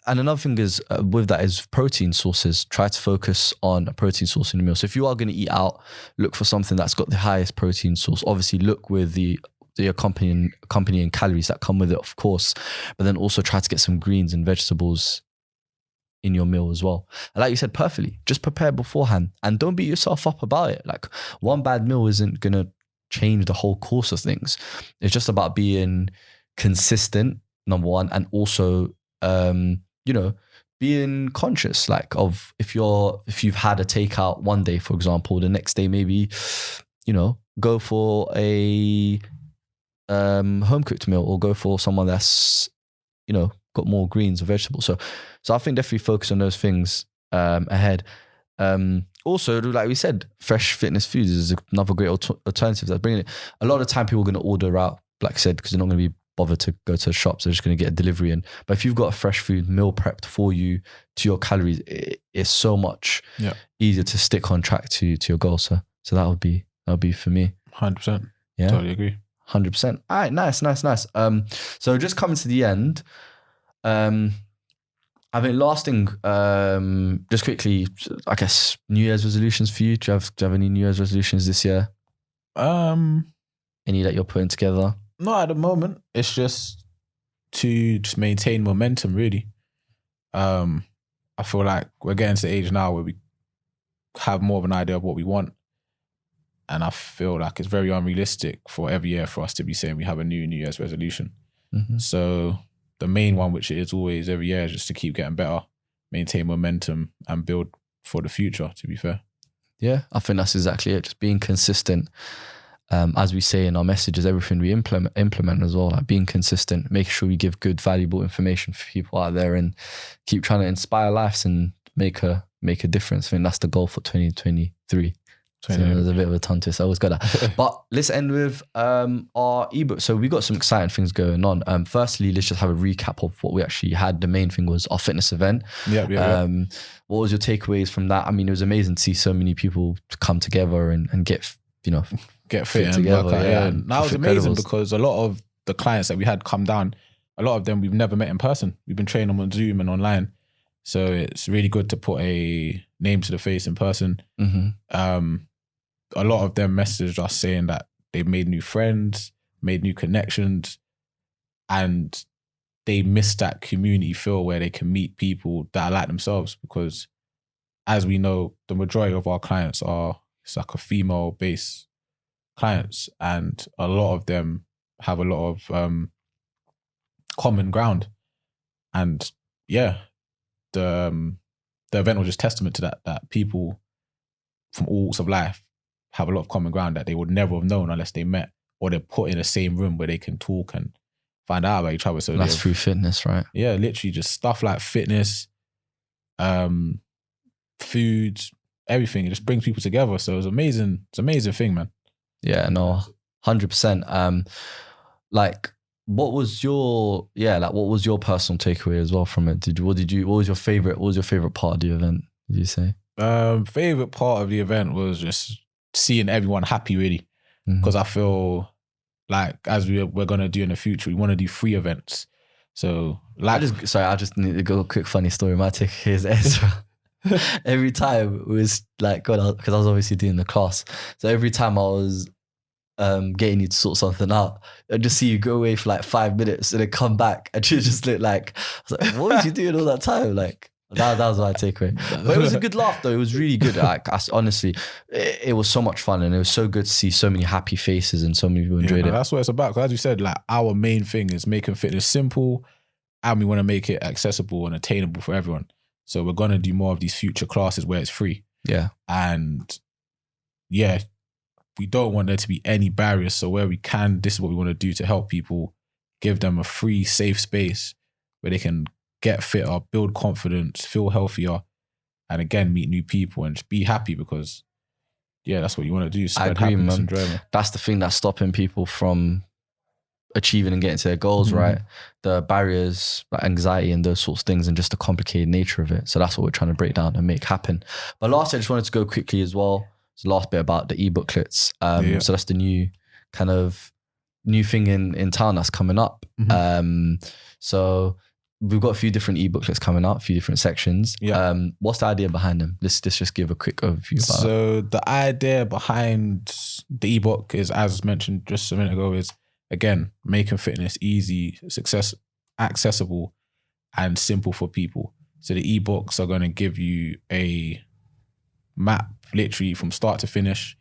S1: another thing is with that is protein sources. Try to focus on a protein source in the meal. So if you are going to eat out, look for something that's got the highest protein source. Obviously look with the accompanying calories that come with it, of course, but then also try to get some greens and vegetables in your meal as well. And like you said perfectly, just prepare beforehand and don't beat yourself up about it. Like one bad meal isn't going to change the whole course of things. It's just about being consistent, number one, and also, being conscious, like of if you've had a takeout one day, for example, the next day maybe, go for a home cooked meal, or go for someone that's, you know, got more greens or vegetables. So I think definitely focus on those things ahead. Also, like we said, fresh fitness foods is another great alternative that's bringing it. A lot of the time people are going to order out, like I said, because they're not going to be bothered to go to the shops. They're just going to get a delivery in. But if you've got a fresh food meal prepped for you to your calories, it's so much easier to stick on track to your goal. So that would be for me.
S2: 100%.
S1: Yeah,
S2: totally agree.
S1: 100%. All right, nice. So just coming to the end, I think last thing, just quickly, I guess New Year's resolutions for you. Do you have any New Year's resolutions this year? Any that you're putting together?
S2: Not at the moment. It's just to just maintain momentum, really. I feel like we're getting to the age now where we have more of an idea of what we want. And I feel like it's very unrealistic for every year for us to be saying we have a new Year's resolution.
S1: Mm-hmm.
S2: So the main one, which it is always every year, is just to keep getting better, maintain momentum, and build for the future, to be fair.
S1: Yeah, I think that's exactly it. Just being consistent. As we say in our messages, everything we implement as well, like being consistent, making sure we give good, valuable information for people out there, and keep trying to inspire lives and make a difference. I think that's the goal for 2023. So there's a bit of a tongue twist. I always got that. But let's end with our ebook. So we got some exciting things going on. Firstly, let's just have a recap of what we actually had. The main thing was our fitness event.
S2: Yeah.
S1: What was your takeaways from that? I mean, it was amazing to see so many people come together and get, you know,
S2: get fit together. And that was amazing because a lot of the clients that we had come down, a lot of them we've never met in person. We've been training them on Zoom and online. So it's really good to put a name to the face in person.
S1: Mm-hmm.
S2: A lot of them messaged us saying that they've made new friends, made new connections, and they miss that community feel where they can meet people that are like themselves. Because as we know, the majority of our clients it's like a female-based clients, and a lot of them have a lot of common ground. And yeah, the event was just testament to that people from all walks of life have a lot of common ground that they would never have known unless they met, or they're put in the same room where they can talk and find out about each other. So
S1: that's through fitness, right?
S2: Yeah, literally just stuff like fitness, food, everything. It just brings people together. So it was amazing. It's an amazing thing, man.
S1: Yeah, no, 100%. Like, what was your personal takeaway as well from it? What was your favorite part of the event, did you say?
S2: Favorite part of the event was just seeing everyone happy, really. Because I feel like, as we're going to do in the future, we want to do free events. So like,
S1: I just need to go a quick funny story. My takeaway is Ezra. Every time it was like, God, because I was obviously doing the class. So every time I was getting you to sort something out, I'd just see you go away for like 5 minutes and then come back and you just look like, I was like, what was you doing all that time? Like, that was my takeaway. But it was a good laugh though. It was really good. Honestly, it was so much fun, and it was so good to see so many happy faces and so many people enjoyed it.
S2: That's what it's about. Because as you said, like, our main thing is making fitness simple, and we want to make it accessible and attainable for everyone. So we're going to do more of these future classes where it's free.
S1: Yeah.
S2: And yeah, we don't want there to be any barriers. So where we can, this is what we want to do to help people, give them a free, safe space where they can get fitter, build confidence, feel healthier, and again, meet new people and just be happy, because yeah, that's what you want to do.
S1: I agree, man. That's the thing that's stopping people from achieving and getting to their goals, right? The barriers, like anxiety and those sorts of things, and just the complicated nature of it. So that's what we're trying to break down and make happen. But last, I just wanted to go quickly as well. It's the last bit about the e-booklets. So that's the new thing in town that's coming up. So we've got a few different e-booklets coming out, a few different sections. What's the idea behind them? Let's just give a quick overview about it.
S2: So the idea behind the ebook is, as mentioned just a minute ago, is again, making fitness easy, accessible, and simple for people. So the ebooks are going to give you a map, literally from start to finish,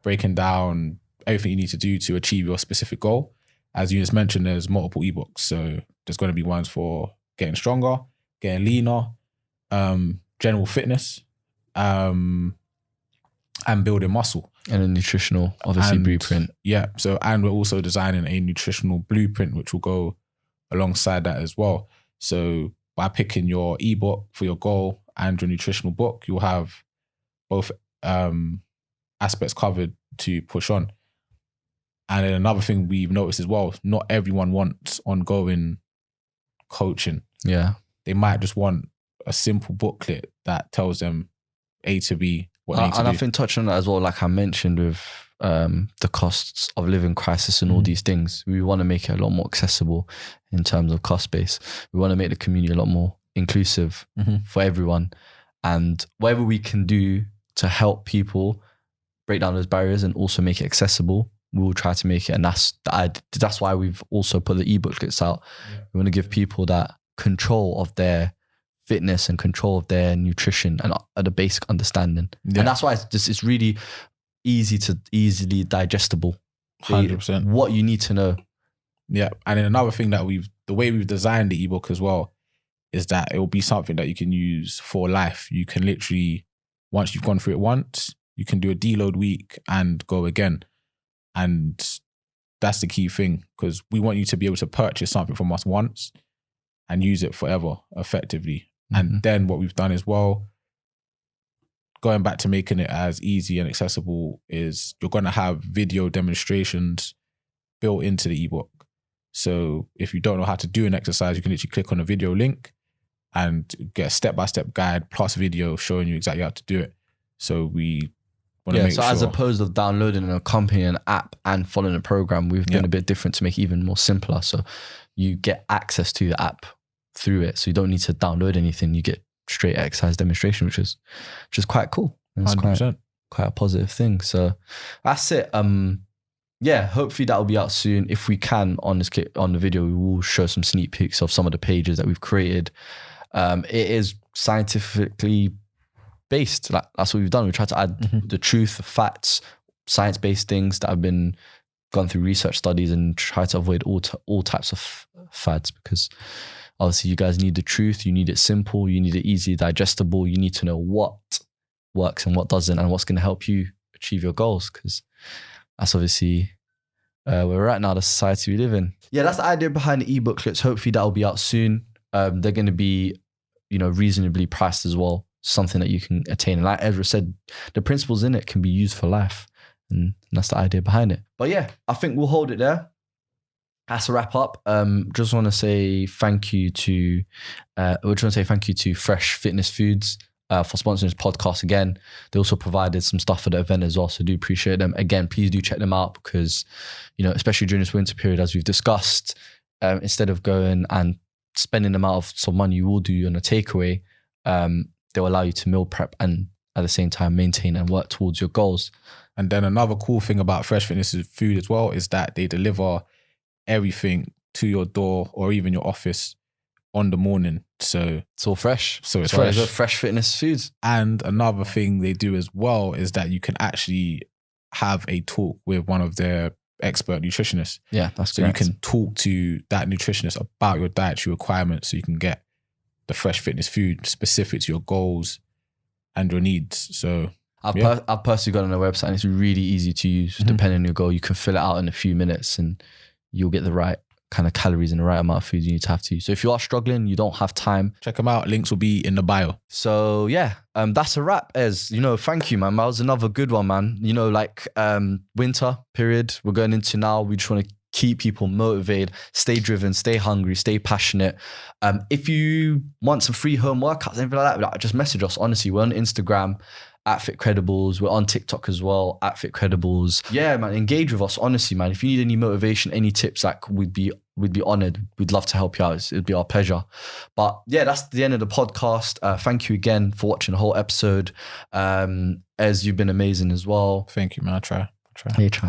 S2: breaking down everything you need to do to achieve your specific goal. As you just mentioned, there's multiple ebooks. So there's going to be ones for getting stronger, getting leaner, general fitness, and building muscle.
S1: And a nutritional, obviously, blueprint.
S2: Yeah. So, and we're also designing a nutritional blueprint, which will go alongside that as well. So by picking your ebook for your goal and your nutritional book, you'll have both aspects covered to push on. And then another thing we've noticed as well, not everyone wants ongoing coaching.
S1: Yeah.
S2: They might just want a simple booklet that tells them A to B, what they need to do.
S1: And I think touching on that as well, like I mentioned with the costs of living crisis and all these things, we want to make it a lot more accessible in terms of cost base. We want to make the community a lot more inclusive for everyone. And whatever we can do to help people break down those barriers and also make it accessible, we will try to make it. And that's why we've also put the ebooklets out. Yeah. We want to give people that control of their fitness and control of their nutrition and the basic understanding. Yeah. And that's why it's really easily digestible.
S2: 100%.
S1: What you need to know.
S2: Yeah. And then another thing that the way we've designed the ebook as well is that it will be something that you can use for life. You can literally, once you've gone through it once, you can do a deload week and go again. And that's the key thing, because we want you to be able to purchase something from us once and use it forever effectively. And then what we've done as well, going back to making it as easy and accessible, is you're going to have video demonstrations built into the ebook. So if you don't know how to do an exercise, you can literally click on a video link and get a step-by-step guide plus video showing you exactly how to do it. So we want to make sure.
S1: As opposed to downloading and accompanying an app and following a program, we've done a bit different to make it even more simpler. So you get access to the app through it. So you don't need to download anything. You get straight exercise demonstration, which is quite cool. It's
S2: 100%.
S1: Quite a positive thing. So that's it. Hopefully that will be out soon. If we can, on the video, we will show some sneak peeks of some of the pages that we've created. It is scientifically based. Like, that's what we've done. We tried to add the truth, the facts, science-based things that have been gone through research studies, and try to avoid all types of fads, because obviously you guys need the truth. You need it simple. You need it easily digestible. You need to know what works and what doesn't, and what's going to help you achieve your goals, because that's obviously where we're at now, the society we live in. Yeah, that's the idea behind the ebooklets. Hopefully that will be out soon. They're going to be, reasonably priced as well. Something that you can attain. And like Ezra said, the principles in it can be used for life. And that's the idea behind it. But yeah, I think we'll hold it there. That's a wrap up. Just want to say thank you to Fresh Fitness Foods for sponsoring this podcast again. They also provided some stuff for the event as well, so do appreciate them. Again, please do check them out, because, especially during this winter period, as we've discussed, instead of going and spending them out of some money you will do on a takeaway, they'll allow you to meal prep and at the same time maintain and work towards your goals.
S2: And then another cool thing about Fresh Fitness Food as well is that they deliver everything to your door or even your office on the morning. So
S1: it's all fresh.
S2: So it's fresh.
S1: Fresh Fitness Foods.
S2: And another thing they do as well is that you can actually have a talk with one of their expert nutritionists.
S1: Yeah, that's
S2: so correct. You can talk to that nutritionist about your dietary requirements, so you can get the Fresh Fitness Food specific to your goals and your needs. So
S1: I've personally got on their website, and it's really easy to use. Depending on your goal, you can fill it out in a few minutes and you'll get the right kind of calories and the right amount of food you need to have to. So if you are struggling, you don't have time,
S2: check them out. Links will be in the bio.
S1: So yeah, that's a wrap. Thank you, man. That was another good one, man. Winter period we're going into now. We just want to keep people motivated, stay driven, stay hungry, stay passionate. If you want some free home workouts, anything like that, just message us. Honestly, we're on Instagram at Fitcredibles. We're on TikTok as well at Fitcredibles. Yeah, man, engage with us. Honestly, man, if you need any motivation, any tips, we'd be honored. We'd love to help you out. It'd be our pleasure. But yeah, that's the end of the podcast. Thank you again for watching the whole episode. Ez, you've been amazing as well.
S2: Thank you, man. I try.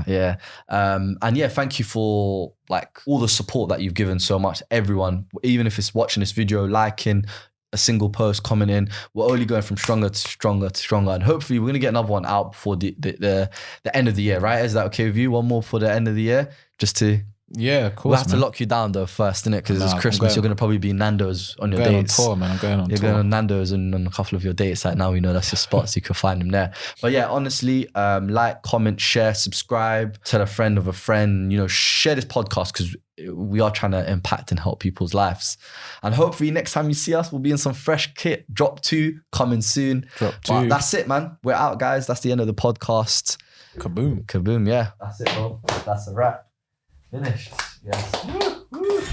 S1: Yeah. And yeah, thank you for all the support that you've given so much. Everyone, even if it's watching this video, liking a single post, coming in, we're only going from stronger to stronger to stronger. And hopefully we're going to get another one out before the end of the year, right? Is that okay with you? One more for the end of the year? Just to
S2: Yeah, of course.
S1: We'll have to lock you down though first, innit? Because it's Christmas. You're going to probably be Nando's on your dates.
S2: I'm going on tour.
S1: You're going on Nando's and on a couple of your dates. Like now we know that's your spot, so you can find them there. But yeah, honestly, like, comment, share, subscribe, tell a friend of a friend, you know, share this podcast because we are trying to impact and help people's lives. And hopefully next time you see us, we'll be in some fresh kit. Drop 2 coming soon.
S2: Drop 2.
S1: But that's it, man. We're out, guys. That's the end of the podcast.
S2: Kaboom.
S1: Kaboom, yeah. That's it, bro. That's a wrap. Finished. Yes. Woo, woo.